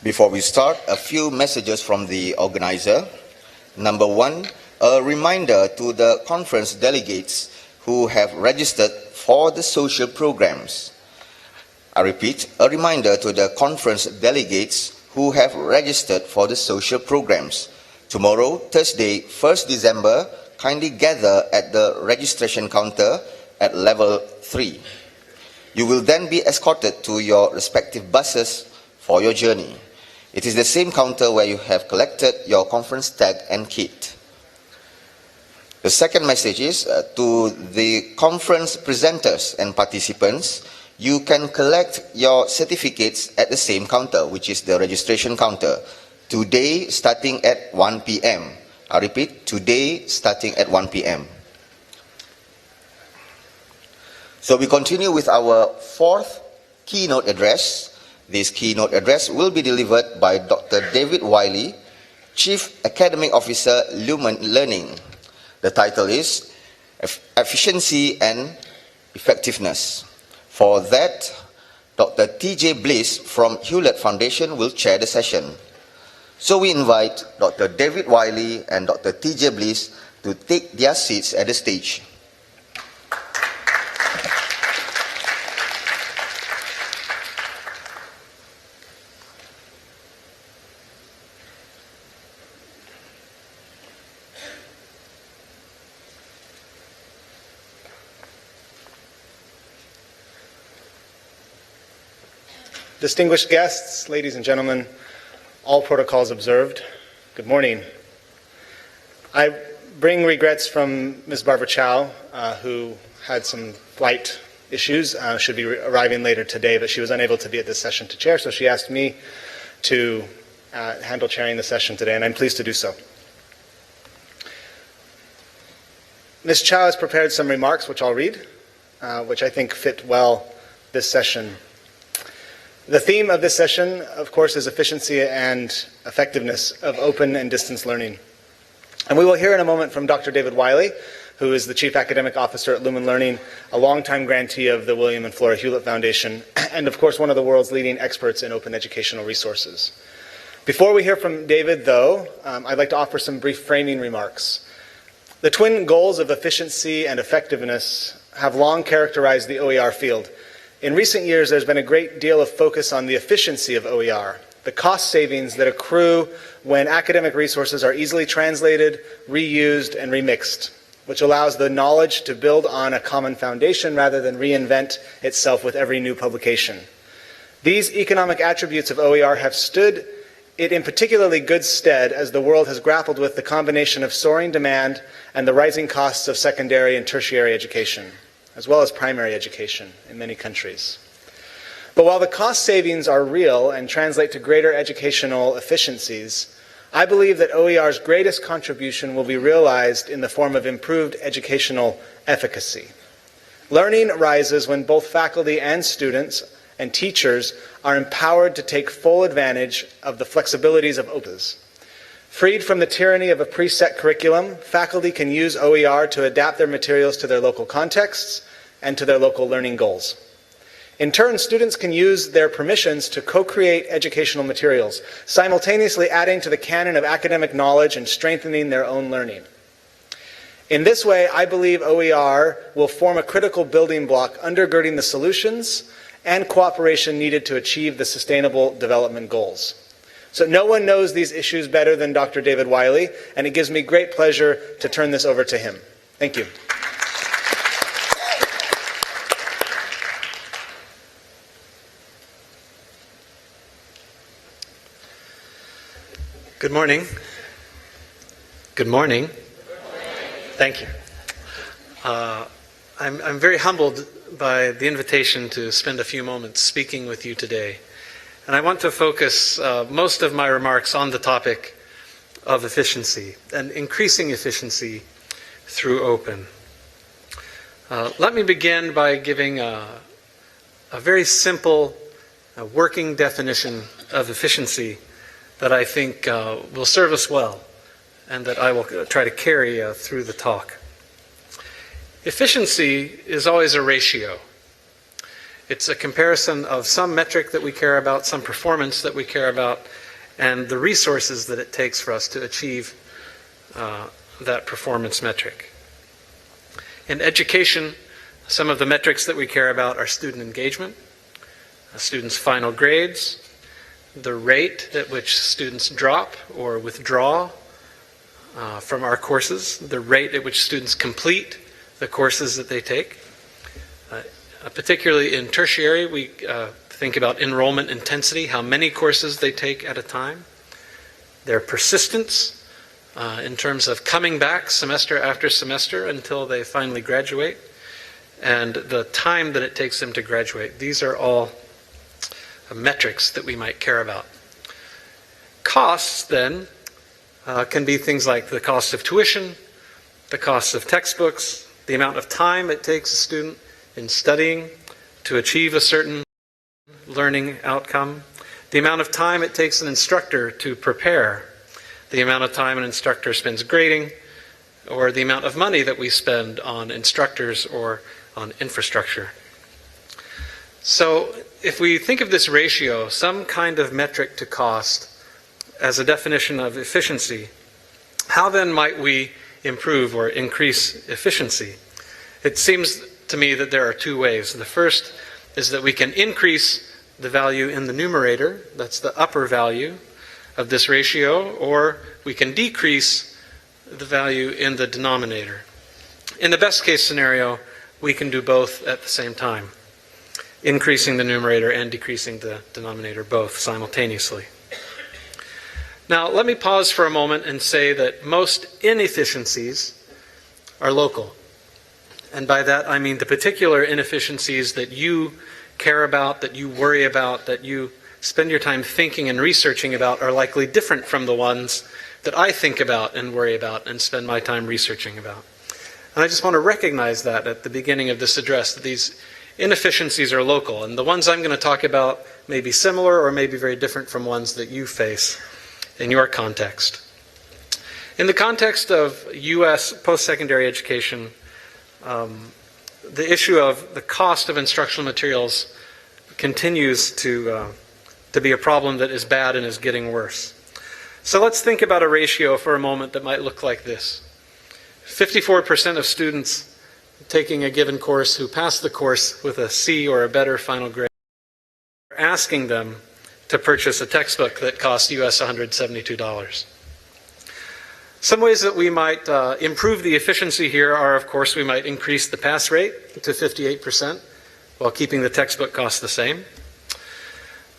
Before we start, a few messages from the organizer. Number one, a reminder to the conference delegates who have registered for the social programs. I repeat, a reminder to the conference delegates who have registered for the social programs. Tomorrow, Thursday, 1st December, kindly gather at the registration counter at level 3. You will then be escorted to your respective buses for your journey. It is the same counter where you have collected your conference tag and kit. The second message is to the conference presenters and participants. You can collect your certificates at the same counter, which is the registration counter, today starting at 1 p.m. I repeat, today starting at 1 p.m. So we continue with our fourth keynote address. This keynote address will be delivered by Dr. David Wiley, Chief Academic Officer, Lumen Learning. The title is Efficiency and Effectiveness. For that, Dr. T.J. Bliss from Hewlett Foundation will chair the session. So we invite Dr. David Wiley and Dr. T.J. Bliss to take their seats at the stage. Distinguished guests, ladies and gentlemen, all protocols observed, good morning. I bring regrets from Ms. Barbara Chow, who had some flight issues, should be arriving later today, but she was unable to be at this session to chair, so she asked me to handle chairing the session today, and I'm pleased to do so. Ms. Chow has prepared some remarks, which I'll read, which I think fit well this session. The theme of this session, of course, is efficiency and effectiveness of open and distance learning. And we will hear in a moment from Dr. David Wiley, who is the Chief Academic Officer at Lumen Learning, a longtime grantee of the William and Flora Hewlett Foundation, and of course one of the world's leading experts in open educational resources. Before we hear from David, though, I'd like to offer some brief framing remarks. The twin goals of efficiency and effectiveness have long characterized the OER field. In recent years, there's been a great deal of focus on the efficiency of OER, the cost savings that accrue when academic resources are easily translated, reused, and remixed, which allows the knowledge to build on a common foundation rather than reinvent itself with every new publication. These economic attributes of OER have stood it in particularly good stead as the world has grappled with the combination of soaring demand and the rising costs of secondary and tertiary education, as well as primary education in many countries. But while the cost savings are real and translate to greater educational efficiencies, I believe that OER's greatest contribution will be realized in the form of improved educational efficacy. Learning rises when both faculty and students and teachers are empowered to take full advantage of the flexibilities of OPAs. Freed from the tyranny of a preset curriculum, faculty can use OER to adapt their materials to their local contexts and to their local learning goals. In turn, students can use their permissions to co-create educational materials, simultaneously adding to the canon of academic knowledge and strengthening their own learning. In this way, I believe OER will form a critical building block undergirding the solutions and cooperation needed to achieve the Sustainable Development Goals. So no one knows these issues better than Dr. David Wiley, and it gives me great pleasure to turn this over to him. Thank you. Good morning. Good morning. Thank you. I'm very humbled by the invitation to spend a few moments speaking with you today. And I want to focus most of my remarks on the topic of efficiency and increasing efficiency through open. Let me begin by giving a very simple working definition of efficiency that I think will serve us well and that I will try to carry through the talk. Efficiency is always a ratio. It's a comparison of some metric that we care about, some performance that we care about, and the resources that it takes for us to achieve that performance metric. In education, some of the metrics that we care about are student engagement, students' final grades, the rate at which students drop or withdraw from our courses, the rate at which students complete the courses that they take. Particularly in tertiary, we think about enrollment intensity, how many courses they take at a time, their persistence in terms of coming back semester after semester until they finally graduate, and the time that it takes them to graduate. These are all metrics that we might care about. Costs, then, can be things like the cost of tuition, the cost of textbooks, the amount of time it takes a student in studying to achieve a certain learning outcome, the amount of time it takes an instructor to prepare, the amount of time an instructor spends grading, or the amount of money that we spend on instructors or on infrastructure. So if we think of this ratio, some kind of metric to cost, as a definition of efficiency, how then might we improve or increase efficiency? It seems to me that there are two ways. The first is that we can increase the value in the numerator, that's the upper value of this ratio, or we can decrease the value in the denominator. In the best case scenario, we can do both at the same time, increasing the numerator and decreasing the denominator both simultaneously. Now, let me pause for a moment and say that most inefficiencies are local. And by that I mean the particular inefficiencies that you care about, that you worry about, that you spend your time thinking and researching about are likely different from the ones that I think about and worry about and spend my time researching about. And I just want to recognize that at the beginning of this address, that these inefficiencies are local, and the ones I'm going to talk about may be similar or may be very different from ones that you face in your context. In the context of U.S. post-secondary education, the issue of the cost of instructional materials continues to be a problem that is bad and is getting worse. So let's think about a ratio for a moment that might look like this. 54% of students taking a given course who pass the course with a C or a better final grade are asking them to purchase a textbook that costs US $172. Some ways that we might improve the efficiency here are, of course, we might increase the pass rate to 58% while keeping the textbook cost the same.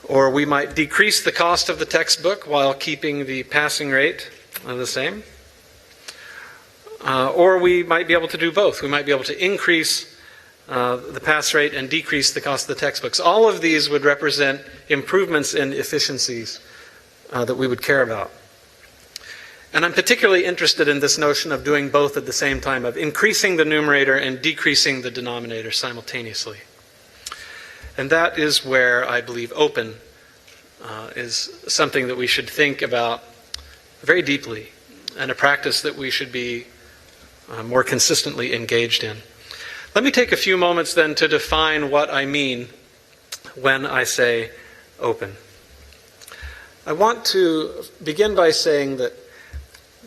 Or we might decrease the cost of the textbook while keeping the passing rate the same. Or we might be able to do both. We might be able to increase the pass rate and decrease the cost of the textbooks. All of these would represent improvements in efficiencies that we would care about. And I'm particularly interested in this notion of doing both at the same time, of increasing the numerator and decreasing the denominator simultaneously. And that is where I believe open is something that we should think about very deeply, and a practice that we should be more consistently engaged in. Let me take a few moments then to define what I mean when I say open. I want to begin by saying that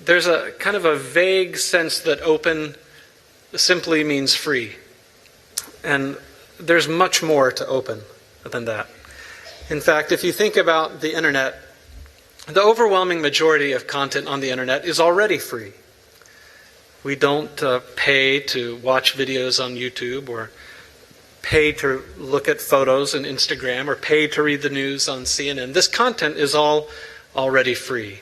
there's a kind of a vague sense that open simply means free. And there's much more to open than that. In fact, if you think about the internet, the overwhelming majority of content on the internet is already free. We don't pay to watch videos on YouTube, or pay to look at photos on Instagram, or pay to read the news on CNN. This content is all already free.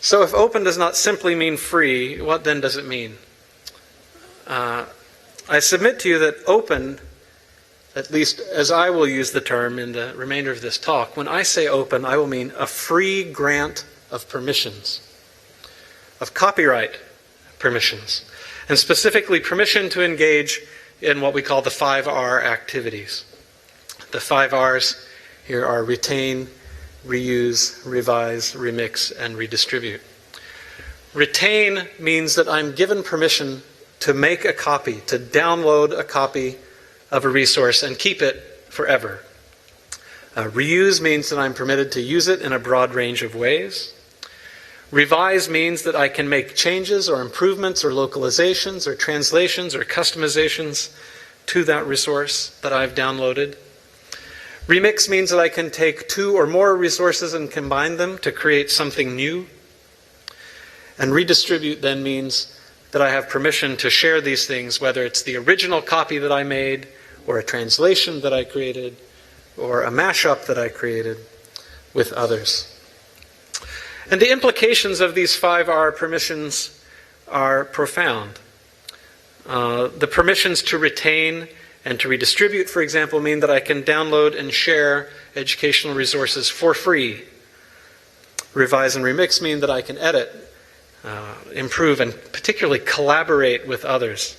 So if open does not simply mean free, what then does it mean? I submit to you that open, at least as I will use the term in the remainder of this talk, when I say open, I will mean a free grant of permissions, of copyright permissions, and specifically permission to engage in what we call the 5R activities. The 5 R's here are retain, reuse, revise, remix, and redistribute. Retain means that I'm given permission to make a copy, to download a copy of a resource and keep it forever. Reuse means that I'm permitted to use it in a broad range of ways. Revise means that I can make changes or improvements or localizations or translations or customizations to that resource that I've downloaded. Remix means that I can take two or more resources and combine them to create something new. And redistribute then means that I have permission to share these things, whether it's the original copy that I made, or a translation that I created, or a mashup that I created with others. And the implications of these 5R permissions are profound. The permissions to retain and to redistribute, for example, mean that I can download and share educational resources for free. Revise and remix mean that I can edit, improve, and particularly collaborate with others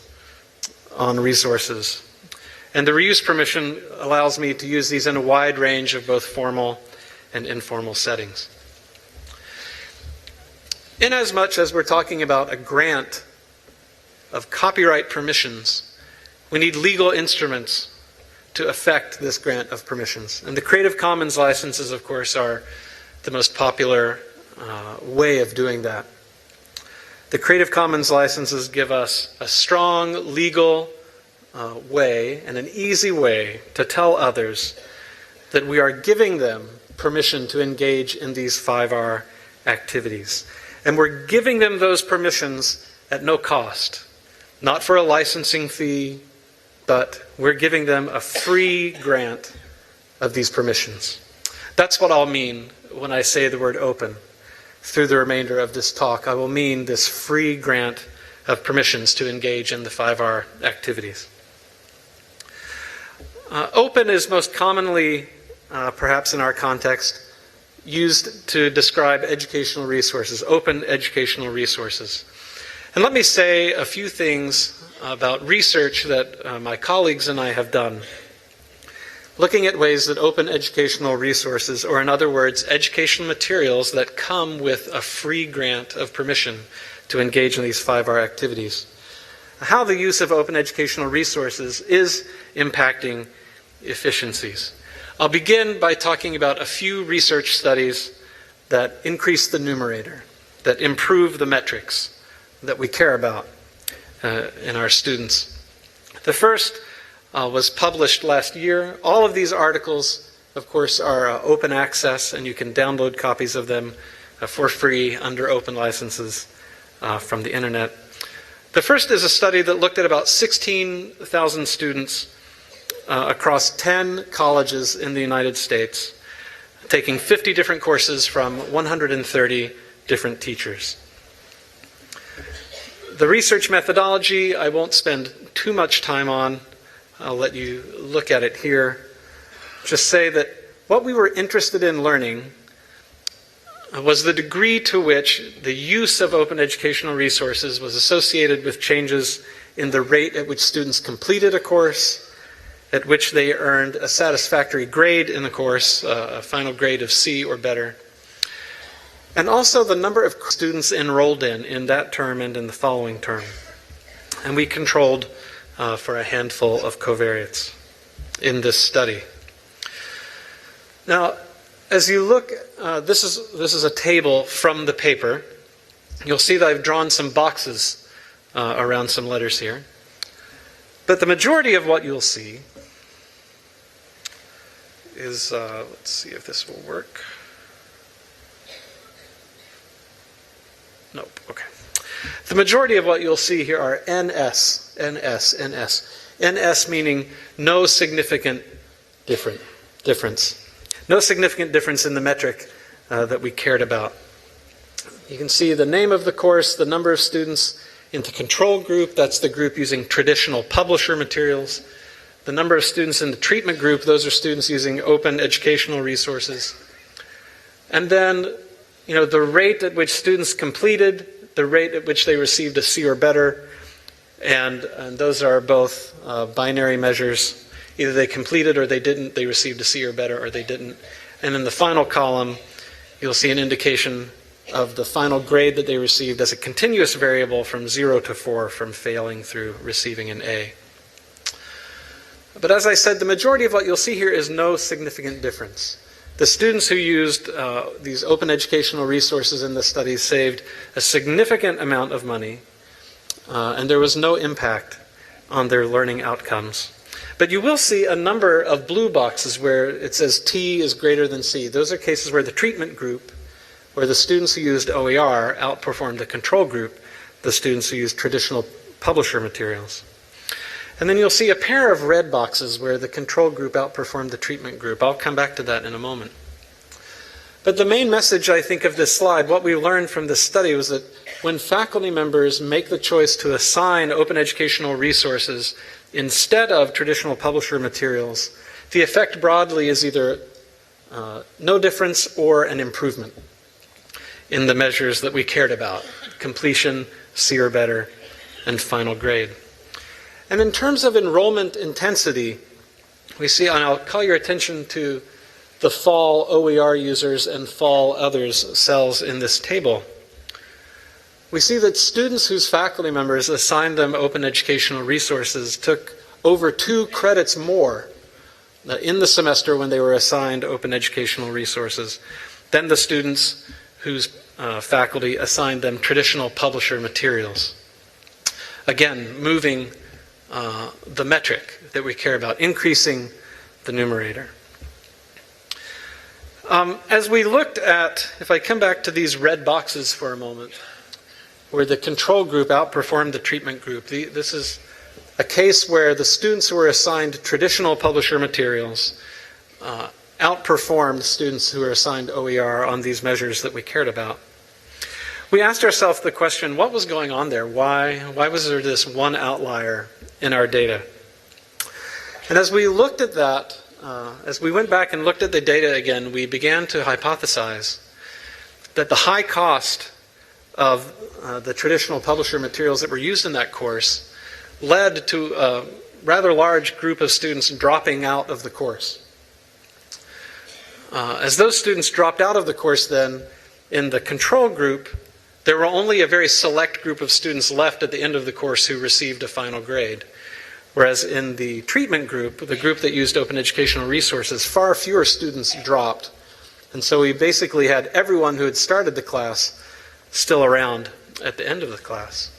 on resources. And the reuse permission allows me to use these in a wide range of both formal and informal settings. Inasmuch as we're talking about a grant of copyright permissions, we need legal instruments to effect this grant of permissions. And the Creative Commons licenses, of course, are the most popular way of doing that. The Creative Commons licenses give us a strong legal way and an easy way to tell others that we are giving them permission to engage in these 5R activities. And we're giving them those permissions at no cost, not for a licensing fee, but we're giving them a free grant of these permissions. That's what I'll mean when I say the word open. Through the remainder of this talk, I will mean this free grant of permissions to engage in the 5R activities. Open is most commonly, perhaps in our context, used to describe educational resources, open educational resources. And let me say a few things about research that my colleagues and I have done, looking at ways that open educational resources, or in other words, educational materials that come with a free grant of permission to engage in these 5R activities, how the use of open educational resources is impacting efficiencies. I'll begin by talking about a few research studies that increase the numerator, that improve the metrics that we care about in our students. The first was published last year. All of these articles, of course, are open access, and you can download copies of them for free under open licenses from the internet. The first is a study that looked at about 16,000 students across 10 colleges in the United States, taking 50 different courses from 130 different teachers. The research methodology I won't spend too much time on. I'll let you look at it here. Just say that what we were interested in learning was the degree to which the use of open educational resources was associated with changes in the rate at which students completed a course, at which they earned a satisfactory grade in the course, a final grade of C or better, and also the number of students enrolled in that term and in the following term. And we controlled for a handful of covariates in this study. Now, as you look, this is a table from the paper. You'll see that I've drawn some boxes around some letters here. But the majority of what you'll see is, let's see if this will work. Nope, okay. The majority of what you'll see here are NS, NS, NS. NS meaning no significant difference. No significant difference in the metric that we cared about. You can see the name of the course, the number of students in the control group, that's the group using traditional publisher materials. The number of students in the treatment group, those are students using open educational resources. And then, the rate at which students completed, the rate at which they received a C or better, and those are both binary measures. Either they completed or they didn't, they received a C or better, or they didn't. And in the final column, you'll see an indication of the final grade that they received as a continuous variable from 0 to 4, from failing through receiving an A. But as I said, the majority of what you'll see here is no significant difference. The students who used these open educational resources in the study saved a significant amount of money, and there was no impact on their learning outcomes. But you will see a number of blue boxes where it says T is greater than C. Those are cases where the treatment group, where the students who used OER outperformed the control group, the students who used traditional publisher materials. And then you'll see a pair of red boxes where the control group outperformed the treatment group. I'll come back to that in a moment. But the main message, I think, of this slide, what we learned from this study was that when faculty members make the choice to assign open educational resources instead of traditional publisher materials, the effect broadly is either no difference or an improvement in the measures that we cared about: completion, C or better, and final grade. And in terms of enrollment intensity, we see, and I'll call your attention to the fall OER users and fall others cells in this table. We see that students whose faculty members assigned them open educational resources took over 2 credits more in the semester when they were assigned open educational resources than the students whose faculty assigned them traditional publisher materials. Again, moving the metric that we care about, increasing the numerator. As we looked at, if I come back to these red boxes for a moment, where the control group outperformed the treatment group, this is a case where the students who were assigned traditional publisher materials outperformed students who were assigned OER on these measures that we cared about. We asked ourselves the question, what was going on there? Why was there this one outlier in our data? And as we looked at that, as we went back and looked at the data again, we began to hypothesize that the high cost of the traditional publisher materials that were used in that course led to a rather large group of students dropping out of the course. As those students dropped out of the course then, in the control group, there were only a very select group of students left at the end of the course who received a final grade. Whereas in the treatment group, the group that used open educational resources, far fewer students dropped. And so we basically had everyone who had started the class still around at the end of the class.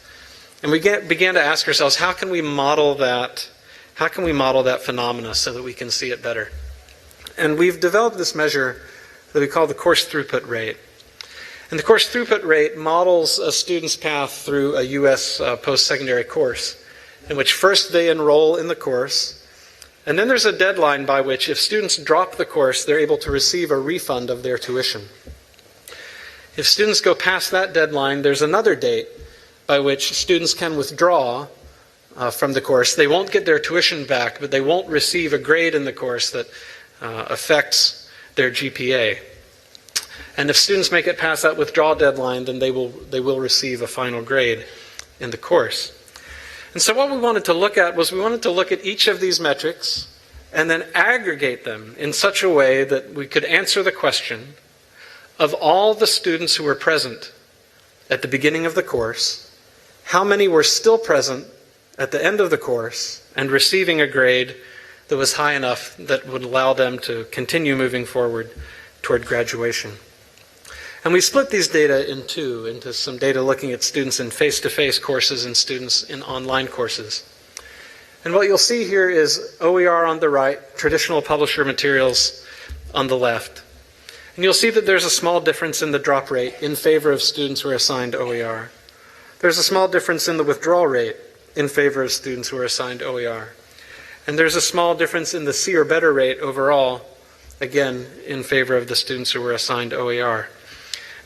And we began to ask ourselves, how can we model that? How can we model that phenomena so that we can see it better? And we've developed this measure that we call the course throughput rate. And the course throughput rate models a student's path through a U.S. post-secondary course, in which first they enroll in the course, and then there's a deadline by which if students drop the course, they're able to receive a refund of their tuition. If students go past that deadline, there's another date by which students can withdraw from the course. They won't get their tuition back, but they won't receive a grade in the course that affects their GPA. And if students make it past that withdrawal deadline, then they will receive a final grade in the course. And so what we wanted to look at was we wanted to look at each of these metrics and then aggregate them in such a way that we could answer the question of all the students who were present at the beginning of the course, how many were still present at the end of the course and receiving a grade that was high enough that would allow them to continue moving forward toward graduation. And we split these data into some data looking at students in face-to-face courses and students in online courses. And what you'll see here is OER on the right, traditional publisher materials on the left. And you'll see that there's a small difference in the drop rate in favor of students who are assigned OER. There's a small difference in the withdrawal rate in favor of students who are assigned OER. And there's a small difference in the C or better rate overall, again, in favor of the students who were assigned OER.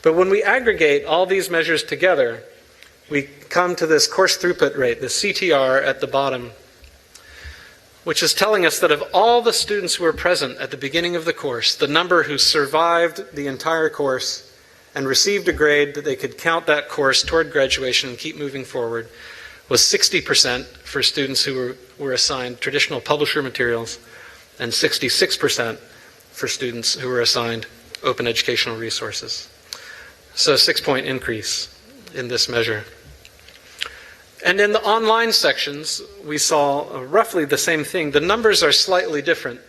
But when we aggregate all these measures together, we come to this course throughput rate, the CTR at the bottom, which is telling us that of all the students who were present at the beginning of the course, the number who survived the entire course and received a grade that they could count that course toward graduation and keep moving forward was 60% for students who were assigned traditional publisher materials and 66% for students who were assigned open educational resources. So a 6-point increase in this measure. And in the online sections, we saw roughly the same thing. The numbers are slightly different.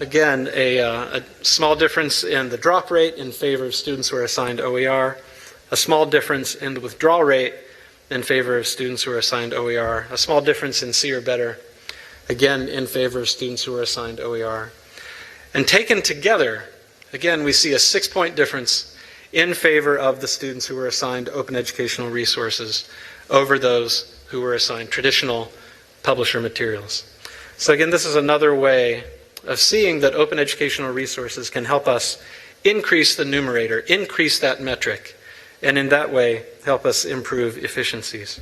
Again, a small difference in the drop rate in favor of students who are assigned OER, a small difference in the withdrawal rate in favor of students who are assigned OER, a small difference in C or better, again in favor of students who are assigned OER. And taken together, again, we see a 6-point difference in favor of the students who were assigned open educational resources over those who were assigned traditional publisher materials. So again, this is another way of seeing that open educational resources can help us increase the numerator, increase that metric, and in that way help us improve efficiencies.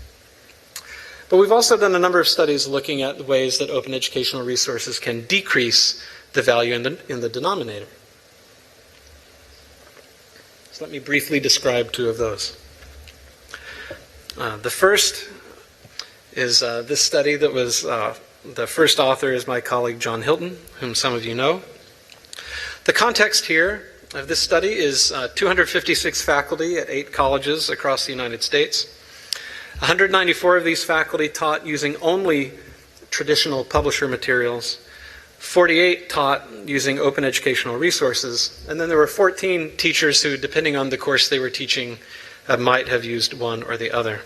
But we've also done a number of studies looking at the ways that open educational resources can decrease the value in the denominator. So let me briefly describe 2 of those. The first is this study that was, the first author is my colleague John Hilton, whom some of you know. The context here of this study is 256 faculty at 8 colleges across the United States. 194 of these faculty taught using only traditional publisher materials. 48 taught using open educational resources. And then there were 14 teachers who, depending on the course they were teaching, might have used one or the other.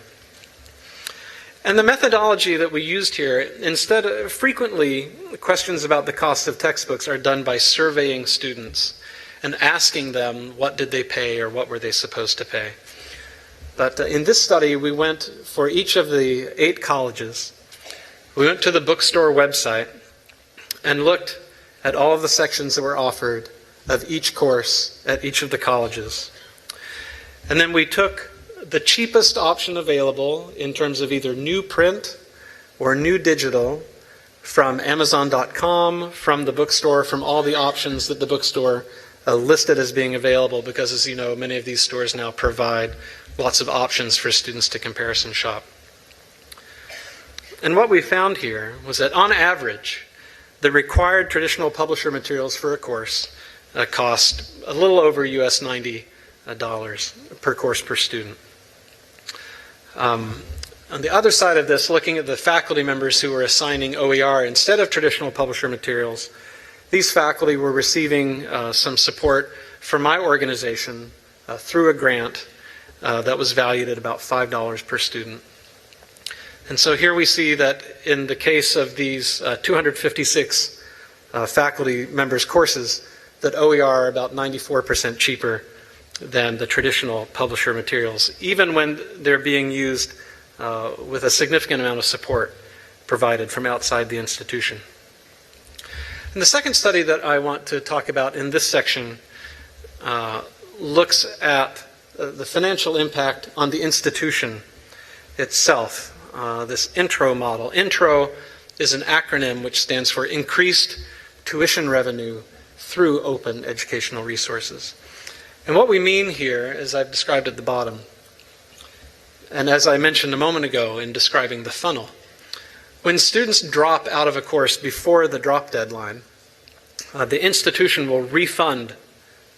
And the methodology that we used here, instead of frequently questions about the cost of textbooks are done by surveying students and asking them what did they pay or what were they supposed to pay. But in this study, we went for each of the 8 colleges. We went to the bookstore website and looked at all of the sections that were offered of each course at each of the colleges. And then we took the cheapest option available in terms of either new print or new digital from Amazon.com, from the bookstore, from all the options that the bookstore listed as being available, because as you know, many of these stores now provide lots of options for students to comparison shop. And what we found here was that on average, the required traditional publisher materials for a course cost a little over US $90 per course per student. On the other side of this, looking at the faculty members who were assigning OER instead of traditional publisher materials, these faculty were receiving some support from my organization through a grant that was valued at about $5 per student. And so here we see that in the case of these 256 faculty members' courses, that OER are about 94% cheaper than the traditional publisher materials, even when they're being used with a significant amount of support provided from outside the institution. And the second study that I want to talk about in this section looks at the financial impact on the institution itself. This INTRO model. INTRO is an acronym which stands for Increased Tuition Revenue Through Open Educational Resources. And what we mean here, as I've described at the bottom, and as I mentioned a moment ago in describing the funnel, when students drop out of a course before the drop deadline, the institution will refund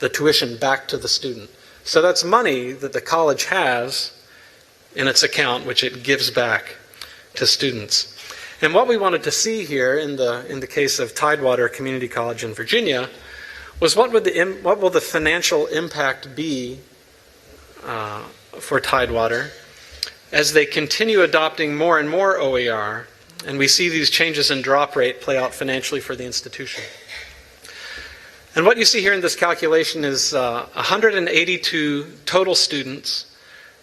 the tuition back to the student. So that's money that the college has in its account, which it gives back to students. And what we wanted to see here in the case of Tidewater Community College in Virginia was what will the financial impact be for Tidewater as they continue adopting more and more OER, and we see these changes in drop rate play out financially for the institution. And what you see here in this calculation is 182 total students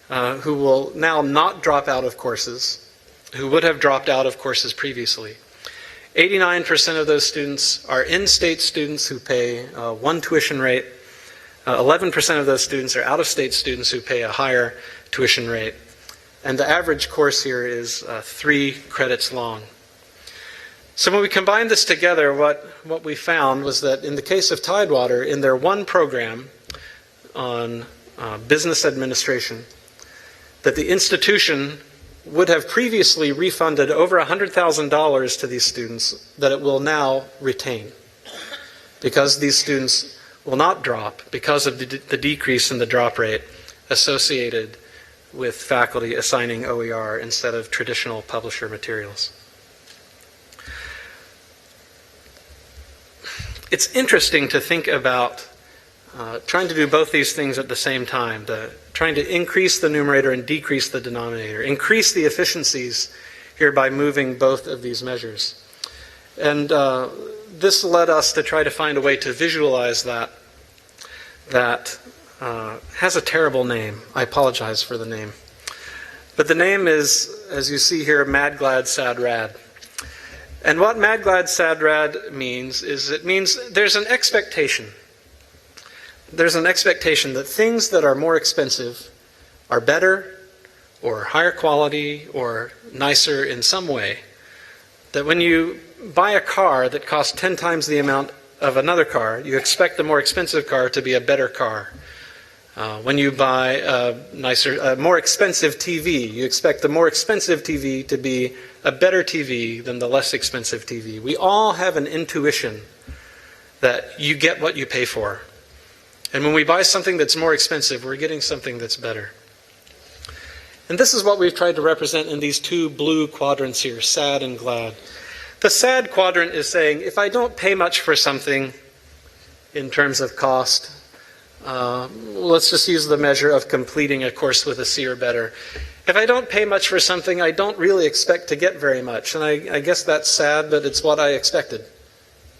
who will now not drop out of courses, who would have dropped out of courses previously. 89% of those students are in-state students who pay one tuition rate. 11% of those students are out-of-state students who pay a higher tuition rate. And the average course here is 3 credits long. So when we combined this together, what we found was that in the case of Tidewater, in their one program on business administration, that the institution would have previously refunded over $100,000 to these students that it will now retain, because these students will not drop because of the decrease in the drop rate associated with faculty assigning OER instead of traditional publisher materials. It's interesting to think about trying to do both these things at the same time, trying to increase the numerator and decrease the denominator, increase the efficiencies here by moving both of these measures. And this led us to try to find a way to visualize that has a terrible name. I apologize for the name. But the name is, as you see here, Mad Glad Sad Rad. And what Mad Glad Sad Rad means is it means there's an expectation. There's an expectation that things that are more expensive are better or higher quality or nicer in some way. That when you buy a car that costs 10 times the amount of another car, you expect the more expensive car to be a better car. When you buy a more expensive TV, you expect the more expensive TV to be a better TV than the less expensive TV. We all have an intuition that you get what you pay for. And when we buy something that's more expensive, we're getting something that's better. And this is what we've tried to represent in these two blue quadrants here, sad and glad. The sad quadrant is saying, if I don't pay much for something in terms of cost, let's just use the measure of completing a course with a C or better. If I don't pay much for something, I don't really expect to get very much. And I guess that's sad, but it's what I expected.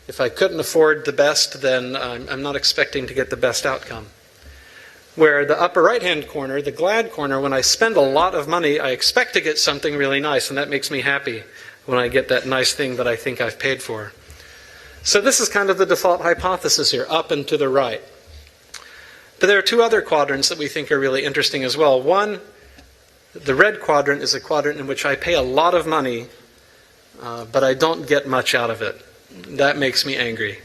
If I couldn't afford the best, then I'm not expecting to get the best outcome. Where the upper right-hand corner, the glad corner, when I spend a lot of money, I expect to get something really nice, and that makes me happy when I get that nice thing that I think I've paid for. So this is kind of the default hypothesis here, up and to the right. But there are two other quadrants that we think are really interesting as well. One, the red quadrant is a quadrant in which I pay a lot of money, but I don't get much out of it. That makes me angry.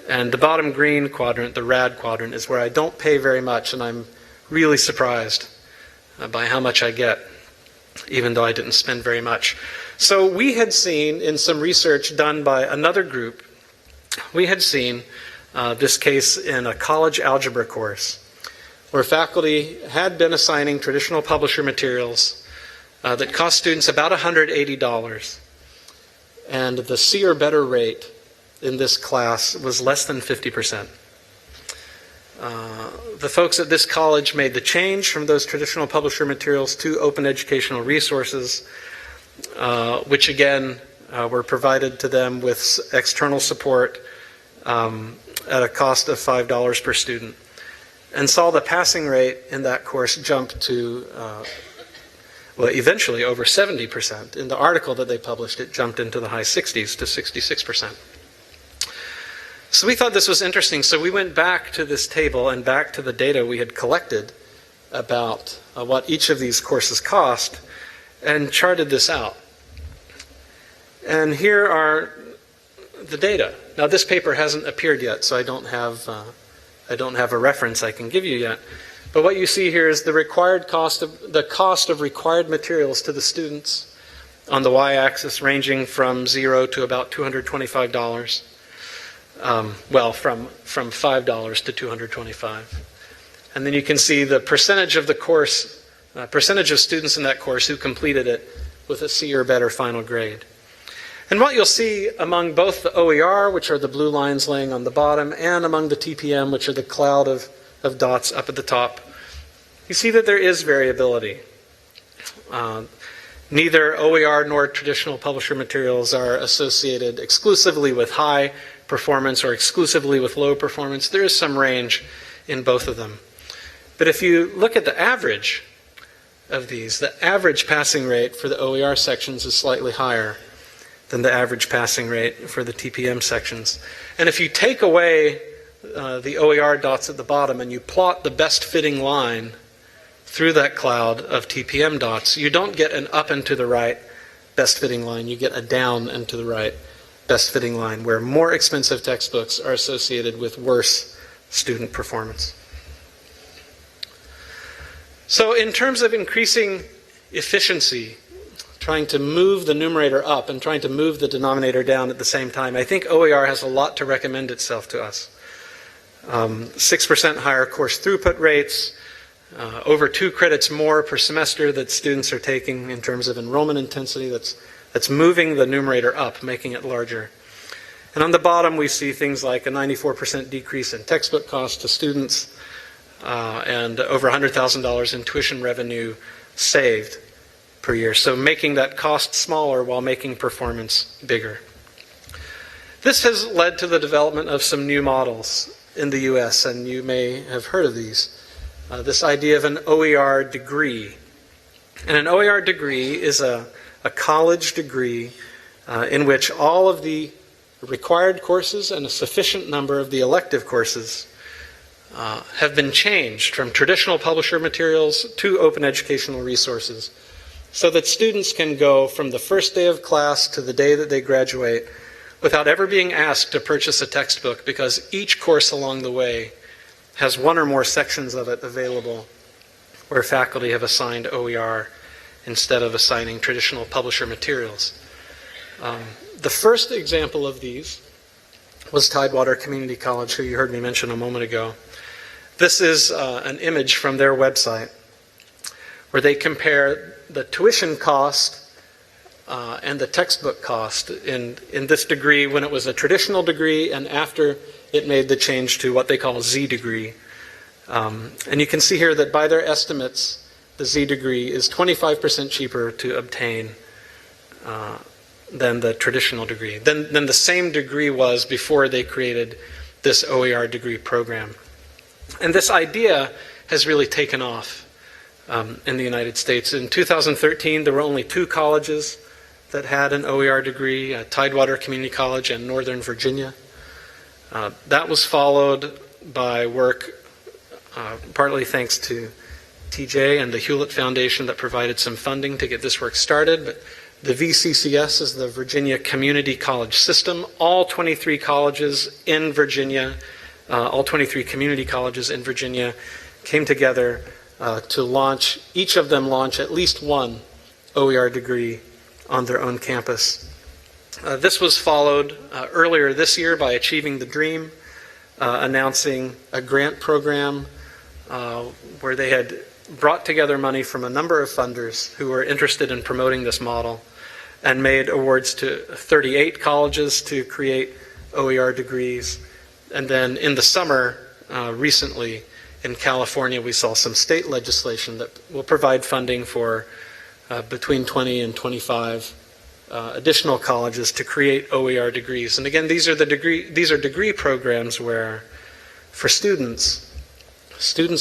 And the bottom green quadrant, the rad quadrant, is where I don't pay very much, and I'm really surprised by how much I get, even though I didn't spend very much. So we had seen in some research done by another group, we had seen this case in a college algebra course, where faculty had been assigning traditional publisher materials that cost students about $180. And the C or better rate in this class was less than 50%. The folks at this college made the change from those traditional publisher materials to open educational resources, which again were provided to them with external support at a cost of $5 per student, and saw the passing rate in that course jump to well, eventually over 70%. In the article that they published, it jumped into the high 60s to 66%. So we thought this was interesting, so we went back to this table and back to the data we had collected about what each of these courses cost and charted this out. And here are the data. Now this paper hasn't appeared yet, so I don't have a reference I can give you yet. But what you see here is the cost of required materials to the students on the y-axis, ranging from $0 to about $225. Well, from $5 to $225. And then you can see the percentage of the course, percentage of students in that course who completed it with a C or better final grade. And what you'll see among both the OER, which are the blue lines laying on the bottom, and among the TPM, which are the cloud of dots up at the top, you see that there is variability. Neither OER nor traditional publisher materials are associated exclusively with high performance or exclusively with low performance. There is some range in both of them. But if you look at the average of these, the average passing rate for the OER sections is slightly higher than the average passing rate for the TPM sections. And if you take away the OER dots at the bottom and you plot the best fitting line through that cloud of TPM dots, you don't get an up and to the right best fitting line, you get a down and to the right best fitting line, where more expensive textbooks are associated with worse student performance. So in terms of increasing efficiency, trying to move the numerator up and trying to move the denominator down at the same time, I think OER has a lot to recommend itself to us. 6% higher course throughput rates, over 2 credits more per semester that students are taking in terms of enrollment intensity. That's moving the numerator up, making it larger. And on the bottom, we see things like a 94% decrease in textbook costs to students and over $100,000 in tuition revenue saved per year. So making that cost smaller while making performance bigger. This has led to the development of some new models in the US, and you may have heard of these. This idea of an OER degree. And an OER degree is a college degree in which all of the required courses and a sufficient number of the elective courses have been changed from traditional publisher materials to open educational resources so that students can go from the first day of class to the day that they graduate without ever being asked to purchase a textbook, because each course along the way has one or more sections of it available where faculty have assigned OER instead of assigning traditional publisher materials. The first example of these was Tidewater Community College, who you heard me mention a moment ago. This is an image from their website where they compare the tuition cost and the textbook cost in this degree when it was a traditional degree and after it made the change to what they call Z degree. And you can see here that by their estimates, the Z degree is 25% cheaper to obtain than the traditional degree, than the same degree was before they created this OER degree program. And this idea has really taken off in the United States. In 2013, there were only 2 colleges that had an OER degree, Tidewater Community College and Northern Virginia. That was followed by work, partly thanks to TJ and the Hewlett Foundation that provided some funding to get this work started. But the VCCS is the Virginia Community College System. All 23 colleges in Virginia, all 23 community colleges in Virginia came together to launch, each of them launch at least one OER degree on their own campus. This was followed earlier this year by Achieving the Dream, announcing a grant program where they had brought together money from a number of funders who were interested in promoting this model and made awards to 38 colleges to create OER degrees. And then in the summer, recently in California, we saw some state legislation that will provide funding for between 20 and 25 additional colleges to create OER degrees. And again, these are degree programs where, for students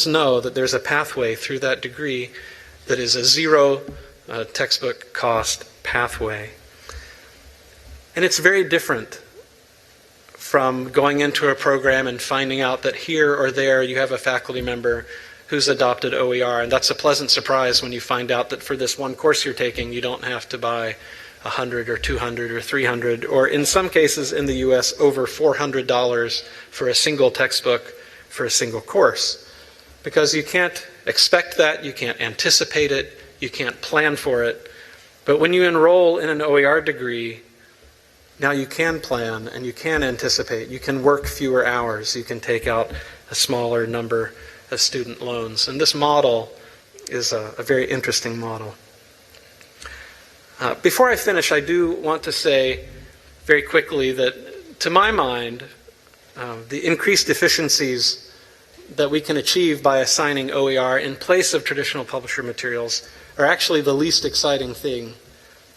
know that there's a pathway through that degree that is a zero textbook cost pathway. And it's very different from going into a program and finding out that here or there you have a faculty member who's adopted OER, and that's a pleasant surprise when you find out that for this one course you're taking, you don't have to buy 100 or 200 or 300, or in some cases in the US, over $400 for a single textbook for a single course. Because you can't expect that, you can't anticipate it, you can't plan for it. But when you enroll in an OER degree, now you can plan and you can anticipate. You can work fewer hours. You can take out a smaller number of student loans. And this model is a very interesting model. Before I finish, I do want to say very quickly that, to my mind, the increased efficiencies that we can achieve by assigning OER in place of traditional publisher materials are actually the least exciting thing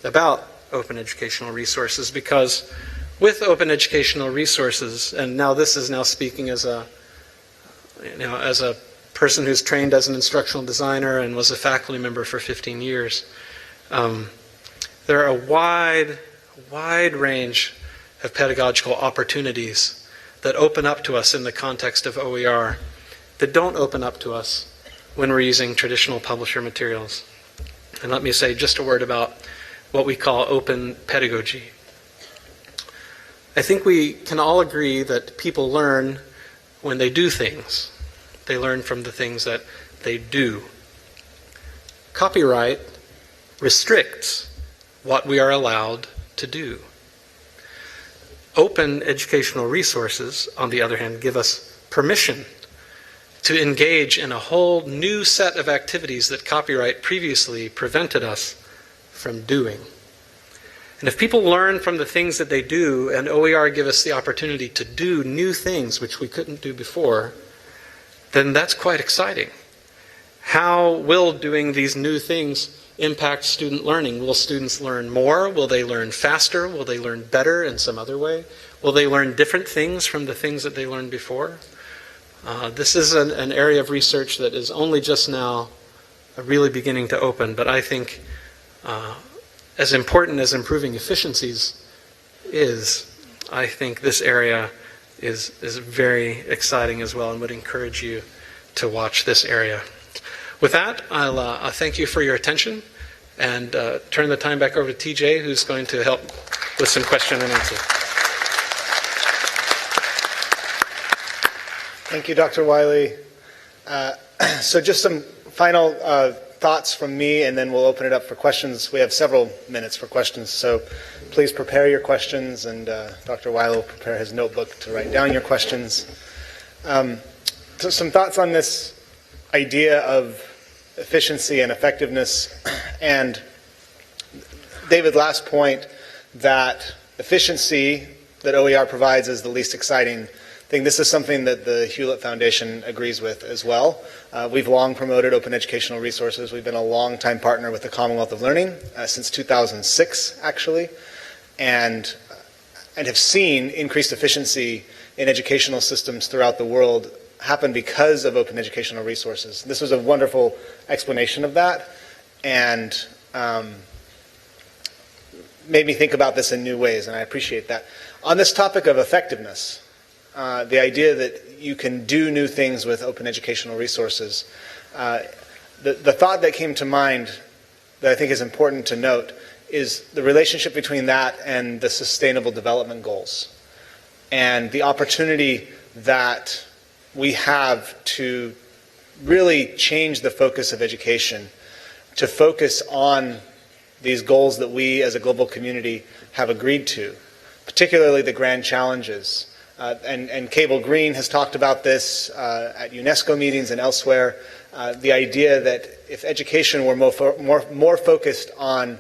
about open educational resources, because with open educational resources, and now this is now speaking as a person who's trained as an instructional designer and was a faculty member for 15 years, there are a wide range of pedagogical opportunities that open up to us in the context of OER that don't open up to us when we're using traditional publisher materials. And let me say just a word about what we call open pedagogy. I think we can all agree that people learn when they do things. They learn from the things that they do. Copyright restricts what we are allowed to do. Open educational resources, on the other hand, give us permission to engage in a whole new set of activities that copyright previously prevented us from doing. And if people learn from the things that they do, and OER give us the opportunity to do new things which we couldn't do before, then that's quite exciting. How will doing these new things impact student learning? Will students learn more? Will they learn faster? Will they learn better in some other way? Will they learn different things from the things that they learned before? This is an area of research that is only just now really beginning to open, but I think as important as improving efficiencies is, I think this area is very exciting as well, and would encourage you to watch this area. With that, I'll thank you for your attention and turn the time back over to TJ, who's going to help with some question and answer. Thank you, Dr. Wiley. So just some final thoughts from me, and then we'll open it up for questions. We have several minutes for questions, so please prepare your questions, and Dr. Wiley will prepare his notebook to write down your questions. So some thoughts on this idea of efficiency and effectiveness, and David's last point that efficiency that OER provides is the least exciting thing. This is something that the Hewlett Foundation agrees with as well. We've long promoted open educational resources. We've been a long-time partner with the Commonwealth of Learning since 2006, actually, and have seen increased efficiency in educational systems throughout the world happen because of open educational resources. This was a wonderful explanation of that, and made me think about this in new ways, and I appreciate that. On this topic of effectiveness, the idea that you can do new things with open educational resources, the thought that came to mind that I think is important to note is the relationship between that and the Sustainable Development Goals, and the opportunity that we have to really change the focus of education, to focus on these goals that we as a global community have agreed to, particularly the grand challenges. And Cable Green has talked about this at UNESCO meetings and elsewhere, the idea that if education were more focused on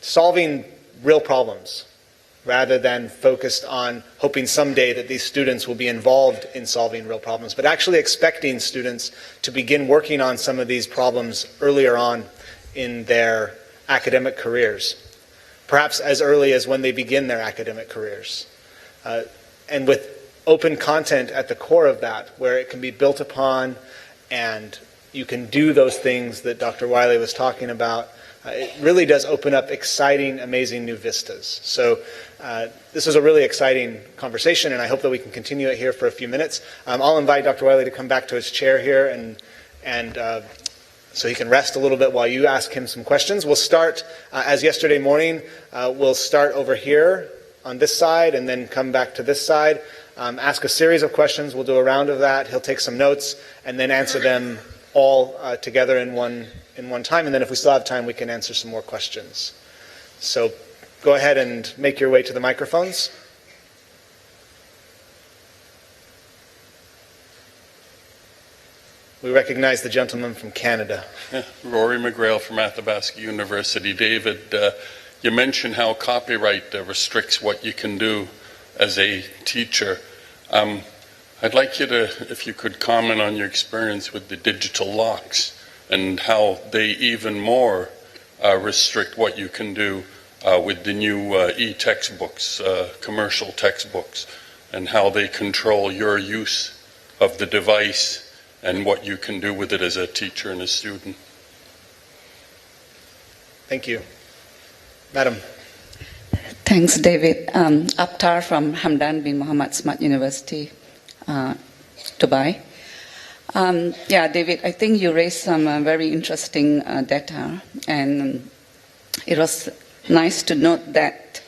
solving real problems, rather than focused on hoping someday that these students will be involved in solving real problems, but actually expecting students to begin working on some of these problems earlier on in their academic careers, perhaps as early as when they begin their academic careers. And with open content at the core of that, where it can be built upon and you can do those things that Dr. Wiley was talking about, it really does open up exciting, amazing new vistas. So this was a really exciting conversation, and I hope that we can continue it here for a few minutes. I'll invite Dr. Wiley to come back to his chair here, and so he can rest a little bit while you ask him some questions. We'll start, as yesterday morning, we'll start over here on this side and then come back to this side, ask a series of questions. We'll do a round of that. He'll take some notes and then answer them all together in one time, and then if we still have time, we can answer some more questions. So go ahead and make your way to the microphones. We recognize the gentleman from Canada. Rory McGrail from Athabasca University. David, you mentioned how copyright restricts what you can do as a teacher. I'd like you to, if you could comment on your experience with the digital locks and how they even more restrict what you can do with the new e-textbooks, commercial textbooks, and how they control your use of the device and what you can do with it as a teacher and a student. Thank you. Madam. Thanks, David. Aptar from Hamdan bin Muhammad Smart University, Dubai. Yeah, David, I think you raised some very interesting data, and it was nice to note that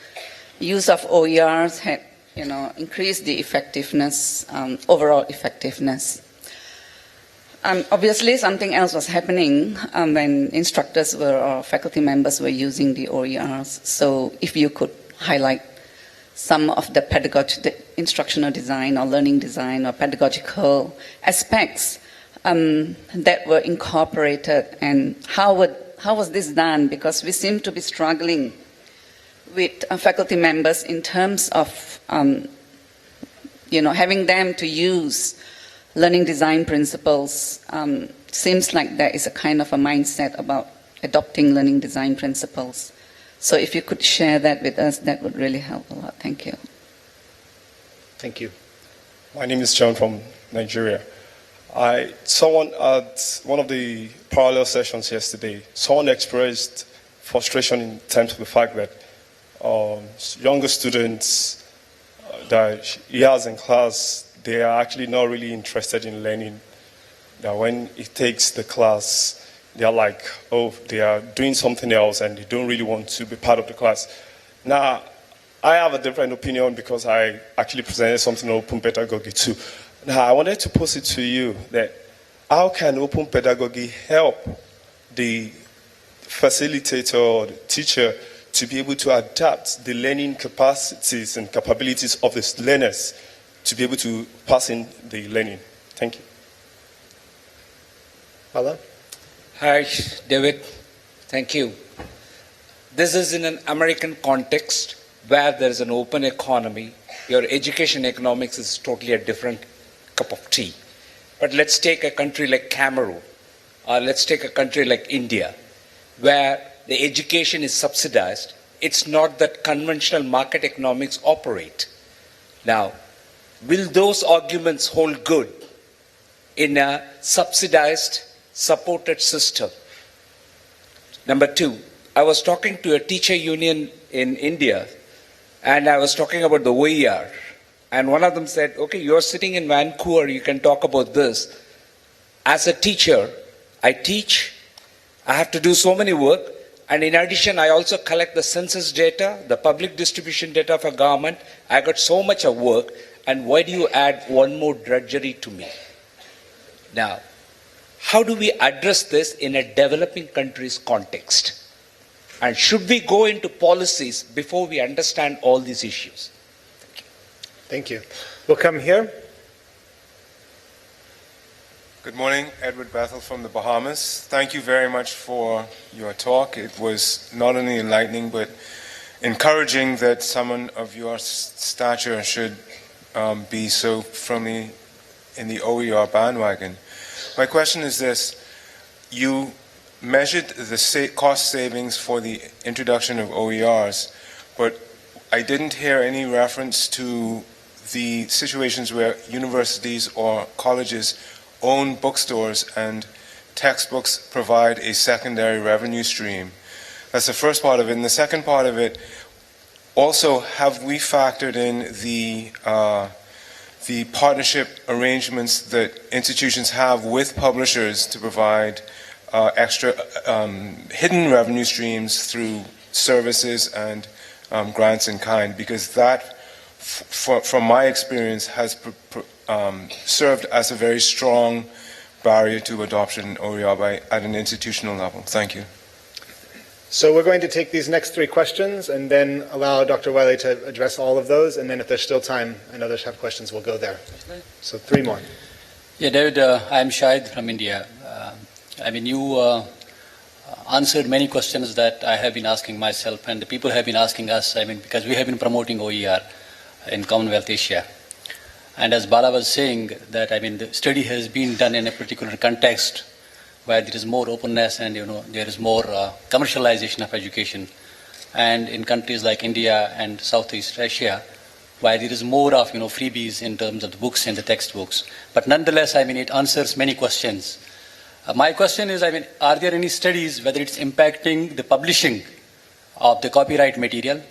use of OERs had, increased the effectiveness, overall effectiveness. Obviously, something else was happening when instructors or faculty members were using the OERs. So if you could highlight some of the the instructional design or learning design or pedagogical aspects that were incorporated, and how was this done? Because we seem to be struggling with faculty members in terms of having them to use learning design principles. Seems like there is a kind of a mindset about adopting learning design principles. So if you could share that with us, that would really help a lot. Thank you. Thank you. My name is John from Nigeria. I saw at one of the parallel sessions yesterday, someone expressed frustration in terms of the fact that younger students that he has in class, they are actually not really interested in learning. That when he takes the class, they are like, oh, they are doing something else and they don't really want to be part of the class. Now, I have a different opinion because I actually presented something on open pedagogy too. Now, I wanted to pose it to you that how can open pedagogy help the facilitator or the teacher to be able to adapt the learning capacities and capabilities of the learners to be able to pass in the learning? Thank you. Paula? Hi, David. Thank you. This is in an American context where there is an open economy. Your education economics is totally a different cup of tea. But let's take a country like Cameroon, or let's take a country like India, where the education is subsidized. It's not that conventional market economics operate. Now, will those arguments hold good in a subsidized, supported system? Number two, I was talking to a teacher union in India, and I was talking about the OER, and one of them said, okay, you're sitting in Vancouver, you can talk about this. As a teacher, I teach, I have to do so many work, and in addition, I also collect the census data, the public distribution data for government. I got so much of work, and why do you add one more drudgery to me? Now, how do we address this in a developing country's context? And should we go into policies before we understand all these issues? Thank you. We'll come here. Good morning, Edward Bethel from the Bahamas. Thank you very much for your talk. It was not only enlightening, but encouraging that someone of your stature should be so firmly in the OER bandwagon. My question is this: you measured the cost savings for the introduction of OERs, but I didn't hear any reference to the situations where universities or colleges own bookstores and textbooks provide a secondary revenue stream. That's the first part of it. And the second part of it, also, have we factored in the partnership arrangements that institutions have with publishers to provide extra hidden revenue streams through services and grants in kind? Because that, from my experience, has served as a very strong barrier to adoption in OER at an institutional level. Thank you. So we're going to take these next three questions and then allow Dr. Wiley to address all of those. And then if there's still time and others have questions, we'll go there. So three more. Yeah, David, I'm Shahid from India. You answered many questions that I have been asking myself and the people have been asking us, because we have been promoting OER in Commonwealth Asia. And as Bala was saying, that the study has been done in a particular context where there is more openness and there is more commercialization of education. And in countries like India and Southeast Asia, where there is more of freebies in terms of the books and the textbooks. But nonetheless, it answers many questions. My question is, are there any studies whether it's impacting the publishing of the copyright material?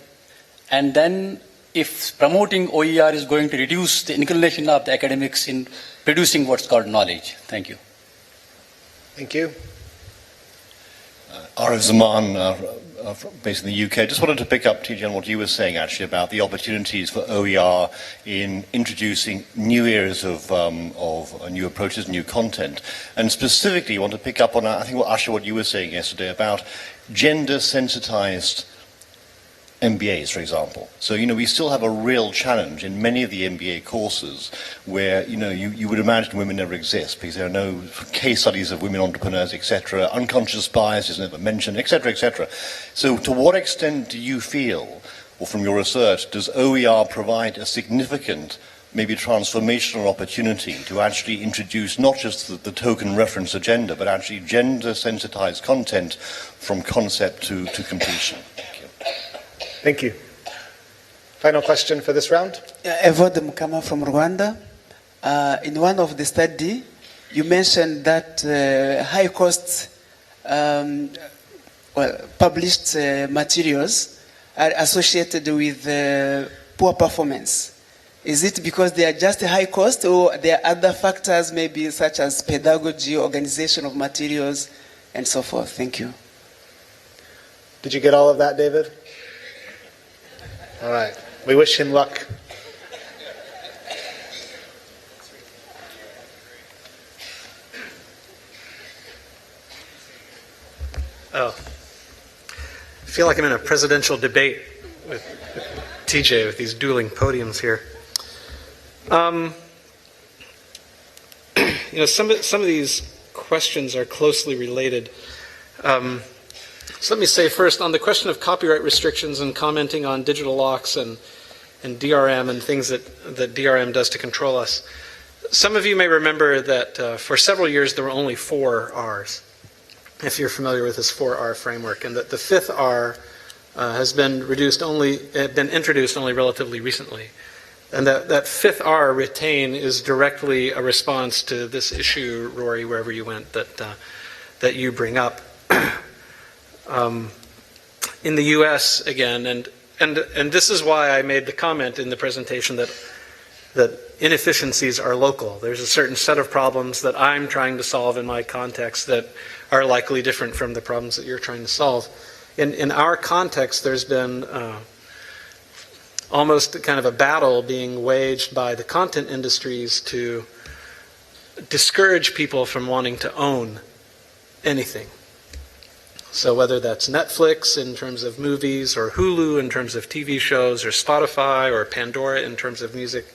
And then if promoting OER is going to reduce the inclination of the academics in producing what's called knowledge? Thank you. Thank you. Arif Zaman, based in the UK. Just wanted to pick up, TJ, on what you were saying actually about the opportunities for OER in introducing new areas of new approaches, new content. And specifically, I want to pick up on, I think, what you were saying yesterday about gender-sensitized MBAs, for example. So, we still have a real challenge in many of the MBA courses where, you would imagine women never exist because there are no case studies of women entrepreneurs, etc. Unconscious bias is never mentioned, etc., etc. So to what extent do you feel, or from your research, does OER provide a significant, maybe transformational opportunity to actually introduce not just the token reference agenda, but actually gender-sensitized content from concept to completion? Thank you. Final question for this round. Evode Mukama from Rwanda. In one of the study, you mentioned that high cost published materials are associated with poor performance. Is it because they are just high cost, or there are other factors, maybe such as pedagogy, organization of materials, and so forth? Thank you. Did you get all of that, David? All right. We wish him luck. Oh. I feel like I'm in a presidential debate with TJ with these dueling podiums here. Some of these questions are closely related. So let me say first, on the question of copyright restrictions and commenting on digital locks and DRM and things that DRM does to control us. Some of you may remember that for several years there were only 4 R's, if you're familiar with this 4R framework, and that the 5th R has been introduced only relatively recently. And that 5th R, retain, is directly a response to this issue, Rory, wherever you went, that you bring up. In the U.S., again, and this is why I made the comment in the presentation that inefficiencies are local. There's a certain set of problems that I'm trying to solve in my context that are likely different from the problems that you're trying to solve. In our context, there's been almost kind of a battle being waged by the content industries to discourage people from wanting to own anything. So whether that's Netflix in terms of movies, or Hulu in terms of TV shows, or Spotify, or Pandora in terms of music,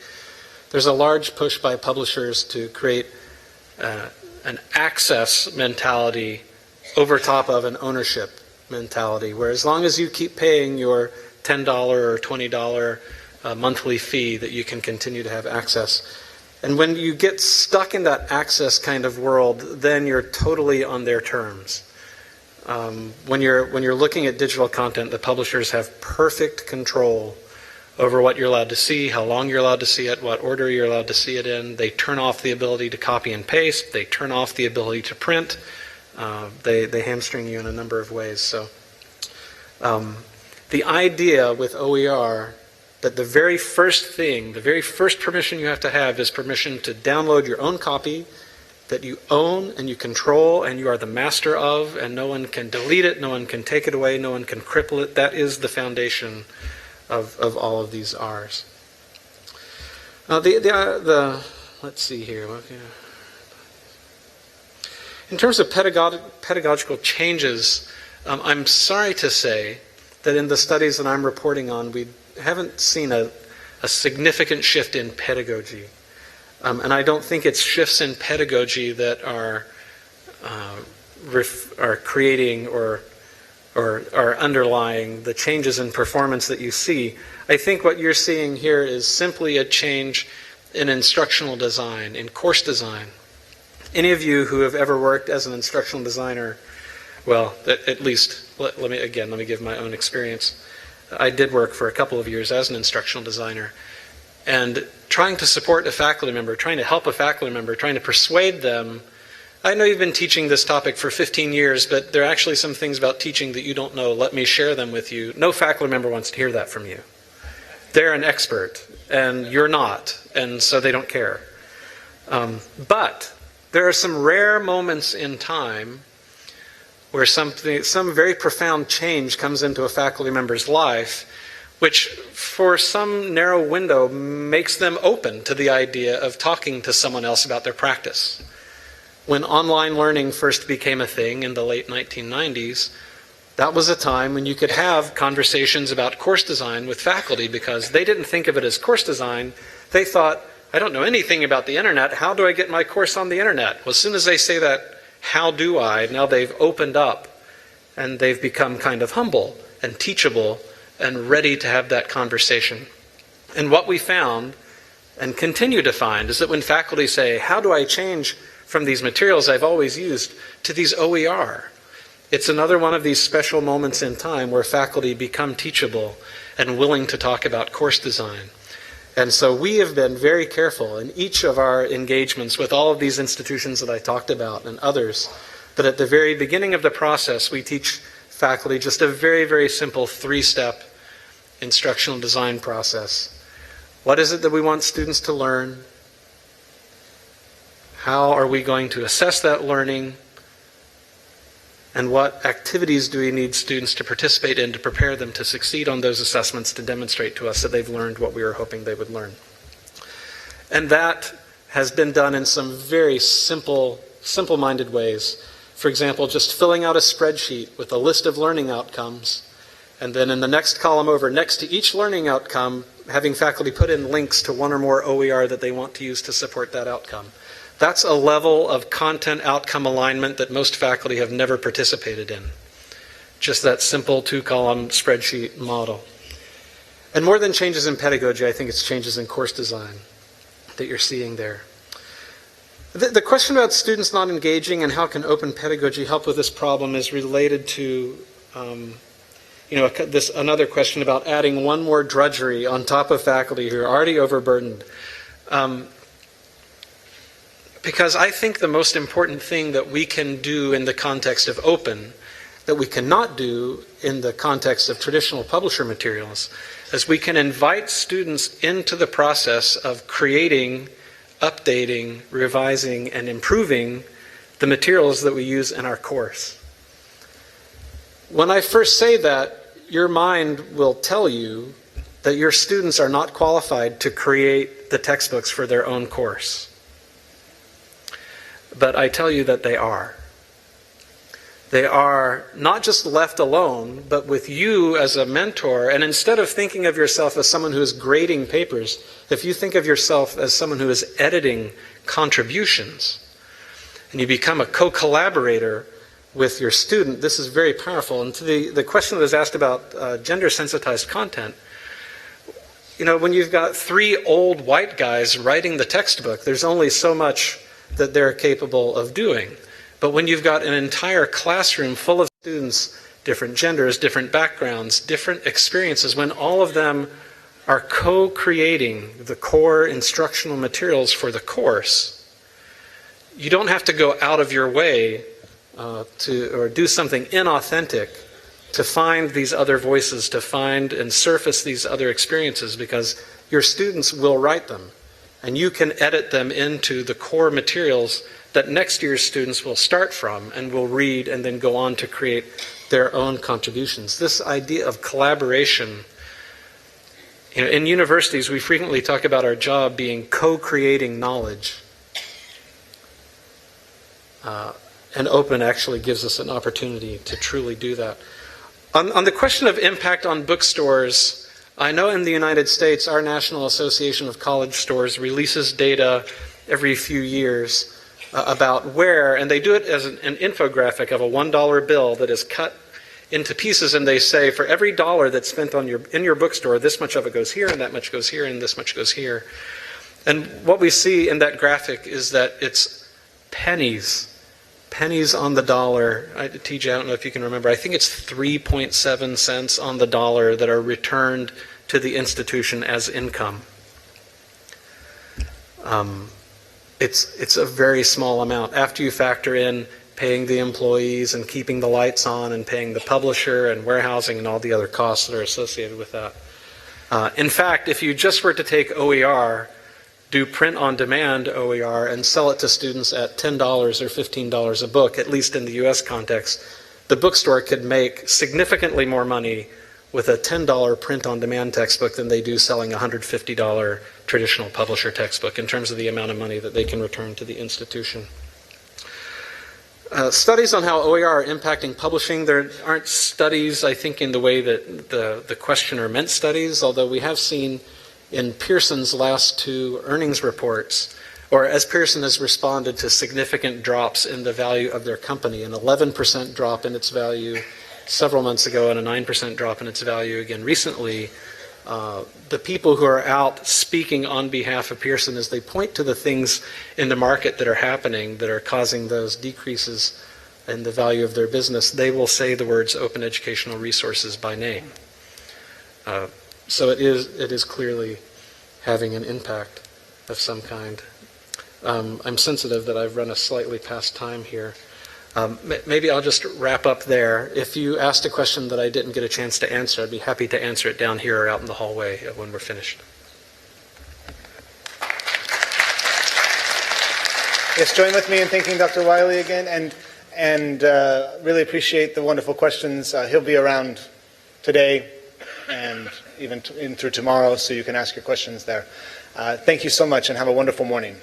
there's a large push by publishers to create an access mentality over top of an ownership mentality, where as long as you keep paying your $10 or $20 monthly fee, that you can continue to have access. And when you get stuck in that access kind of world, then you're totally on their terms. When you're looking at digital content, the publishers have perfect control over what you're allowed to see, how long you're allowed to see it, what order you're allowed to see it in. They turn off the ability to copy and paste. They turn off the ability to print. They hamstring you in a number of ways. So the idea with OER that the very first permission you have to have is permission to download your own copy that you own and you control and you are the master of, and no one can delete it, no one can take it away, no one can cripple it. That is the foundation of all of these R's. Let's see here. In terms of pedagogical changes, I'm sorry to say that in the studies that I'm reporting on, we haven't seen a significant shift in pedagogy. And I don't think it's shifts in pedagogy that are creating or are underlying the changes in performance that you see. I think what you're seeing here is simply a change in instructional design, in course design. Any of you who have ever worked as an instructional designer, well, at least, let me give my own experience. I did work for a couple of years as an instructional designer. And trying to support a faculty member, trying to help a faculty member, trying to persuade them. I know you've been teaching this topic for 15 years, but there are actually some things about teaching that you don't know. Let me share them with you. No faculty member wants to hear that from you. They're an expert, and you're not, and so they don't care. But there are some rare moments in time where some very profound change comes into a faculty member's life, which for some narrow window makes them open to the idea of talking to someone else about their practice. When online learning first became a thing in the late 1990s, That was a time when you could have conversations about course design with faculty because they didn't think of it as course design. They thought, I don't know anything about the internet. How do I get my course on the internet? Well, as soon as they say that, how do I? Now they've opened up and they've become kind of humble and teachable and ready to have that conversation. And what we found and continue to find is that when faculty say, how do I change from these materials I've always used to these OER? It's another one of these special moments in time where faculty become teachable and willing to talk about course design. And so we have been very careful in each of our engagements with all of these institutions that I talked about and others, that at the very beginning of the process we teach faculty just a very, very simple 3-step instructional design process. What is it that we want students to learn? How are we going to assess that learning? And what activities do we need students to participate in to prepare them to succeed on those assessments to demonstrate to us that they've learned what we were hoping they would learn? And that has been done in some very simple-minded ways. For example, just filling out a spreadsheet with a list of learning outcomes, and then in the next column over, next to each learning outcome, having faculty put in links to one or more OER that they want to use to support that outcome. That's a level of content outcome alignment that most faculty have never participated in. Just that simple 2-column spreadsheet model. And more than changes in pedagogy, I think it's changes in course design that you're seeing there. The question about students not engaging and how can open pedagogy help with this problem is related to another question about adding one more drudgery on top of faculty who are already overburdened. Because I think the most important thing that we can do in the context of open, that we cannot do in the context of traditional publisher materials, is we can invite students into the process of creating, updating, revising, and improving the materials that we use in our course. When I first say that, your mind will tell you that your students are not qualified to create the textbooks for their own course. But I tell you that they are. They are not just left alone, but with you as a mentor. And instead of thinking of yourself as someone who is grading papers, if you think of yourself as someone who is editing contributions, and you become a co-collaborator with your student, this is very powerful. And to the question that was asked about gender-sensitized content, when you've got 3 old white guys writing the textbook, there's only so much that they're capable of doing. But when you've got an entire classroom full of students, different genders, different backgrounds, different experiences, when all of them are co-creating the core instructional materials for the course, you don't have to go out of your way or do something inauthentic to find these other voices, to find and surface these other experiences, because your students will write them. And you can edit them into the core materials that next year's students will start from and will read and then go on to create their own contributions. This idea of collaboration, in universities we frequently talk about our job being co-creating knowledge. And open actually gives us an opportunity to truly do that. On the question of impact on bookstores, I know in the United States, our National Association of College Stores releases data every few years about where, and they do it as an infographic of a $1 bill that is cut into pieces, and they say for every dollar that's spent in your bookstore, this much of it goes here, and that much goes here, and this much goes here. And what we see in that graphic is that it's pennies on the dollar. TJ, I don't know if you can remember, I think it's 3.7 cents on the dollar that are returned to the institution as income. It's a very small amount. After you factor in paying the employees and keeping the lights on and paying the publisher and warehousing and all the other costs that are associated with that. In fact, if you just were to take OER, do print-on-demand OER and sell it to students at $10 or $15 a book, at least in the US context, the bookstore could make significantly more money with a $10 print-on-demand textbook than they do selling a $150 traditional publisher textbook in terms of the amount of money that they can return to the institution. Studies on how OER are impacting publishing, there aren't studies, I think, in the way that the questioner meant studies, although we have seen in Pearson's last 2 earnings reports, or as Pearson has responded to significant drops in the value of their company, an 11% drop in its value several months ago and a 9% drop in its value again recently. The people who are out speaking on behalf of Pearson, as they point to the things in the market that are happening that are causing those decreases in the value of their business, they will say the words open educational resources by name. So it is clearly having an impact of some kind. I'm sensitive that I've run a slightly past time here. Maybe I'll just wrap up there. If you asked a question that I didn't get a chance to answer, I'd be happy to answer it down here or out in the hallway when we're finished. Yes, join with me in thanking Dr. Wiley again, and really appreciate the wonderful questions. He'll be around today and even in through tomorrow, so you can ask your questions there. Thank you so much, and have a wonderful morning.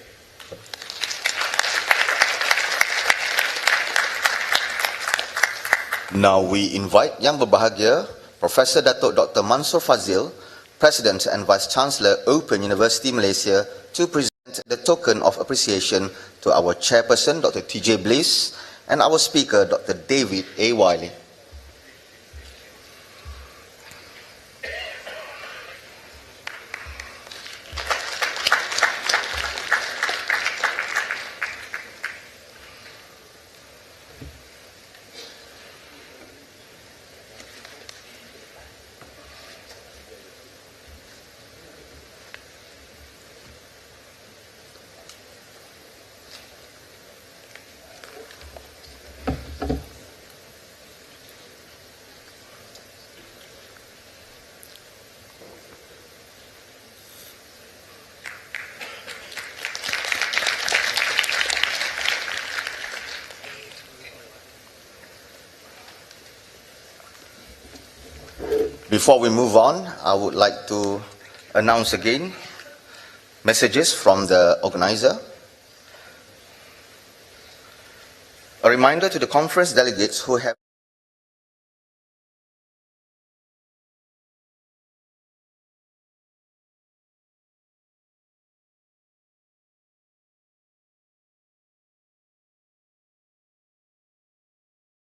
Now we invite Yang Berbahagia, Professor Datuk Dr. Mansur Fazil, President and Vice Chancellor Open University Malaysia, to present the token of appreciation to our Chairperson Dr. TJ Bliss and our Speaker Dr. David A. Wiley. Before we move on, I would like to announce again messages from the organizer. A reminder to the conference delegates who have